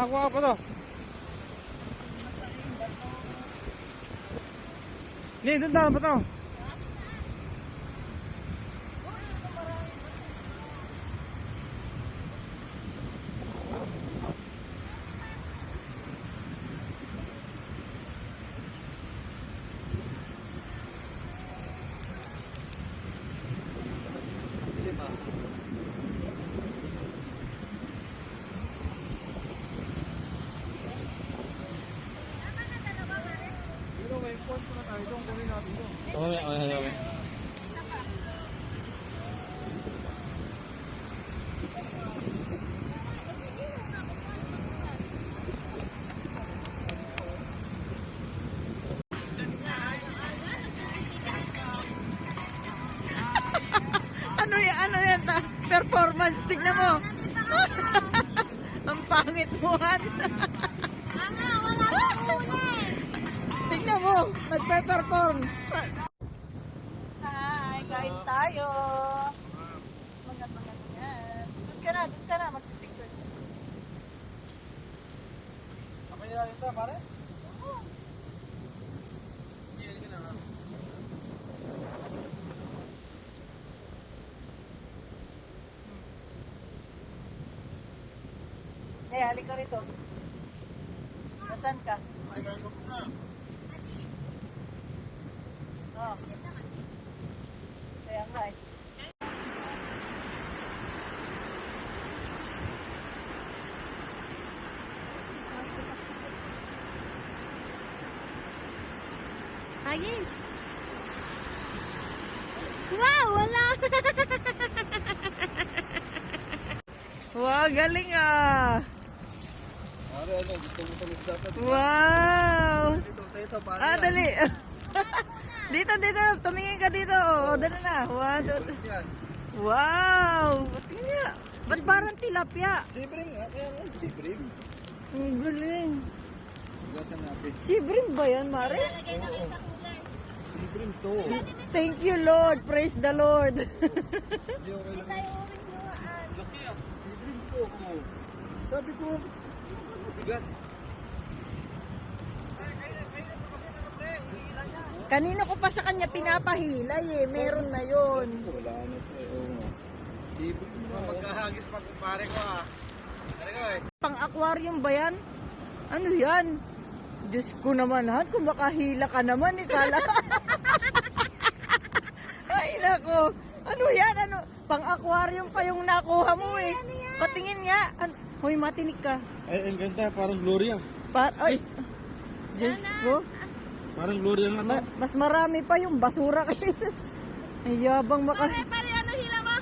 Nakakuha pa to. Hindi, doon daw ba to? Okay. Ano yan? Performance, tignan mo. Ang pangit mo, Han. Wala nang huli. Tignan mo, nagpe-perform. Hi, kain tayo. Magat-magat yan. Doon ka na, magpipicture. Apa yan ito, pare? Halik ka rito. Nasaan ka? Ay, kain ko na. Oh. Kaya nga eh. Agis. Wow, wala. Wow, galing ah. Pare, ano, gusto mo tamis dapat? Wow. Ito, pare. Dali. Dito, tumingin ka dito. O, dali na. One, two, three. Yan. Wow. Tingnan niya. Ba't parang tilapia? Sibrim nga, kaya nga, sibrim. Ang galing. Gasan natin. Sibrim ba yan, Mare? Lagay na kayo sa cooler. Sibrim to. Thank you, Lord. Praise the Lord. Hindi okay lang. Tayo uwing luhaan. Laki ah. Sibrim to. Sabi ko, bigat. Kanina ko pa sa kanya pinapahilay eh. Meron na yon. Wala na to eh. Oo nga. Sibrim mo. Magkahagis pa kumpare ko ah. Ano ko eh? Pang-aquarium ba yan? Ano yan? Diyos ko naman, Han. Kung makahila ka naman, ikala. Ay, nako. Ano yan? Ano? Pang-aquarium pa yung nakuha mo eh. Patingin nga. Hoy, matinig ka. Ay, ang ganda. Parang Gloria. Ay, Diyos ko. Parang Gloria nga to. Mas marami pa yung basura kaysa. Ay, yabang maka... Pare, ano hila mo?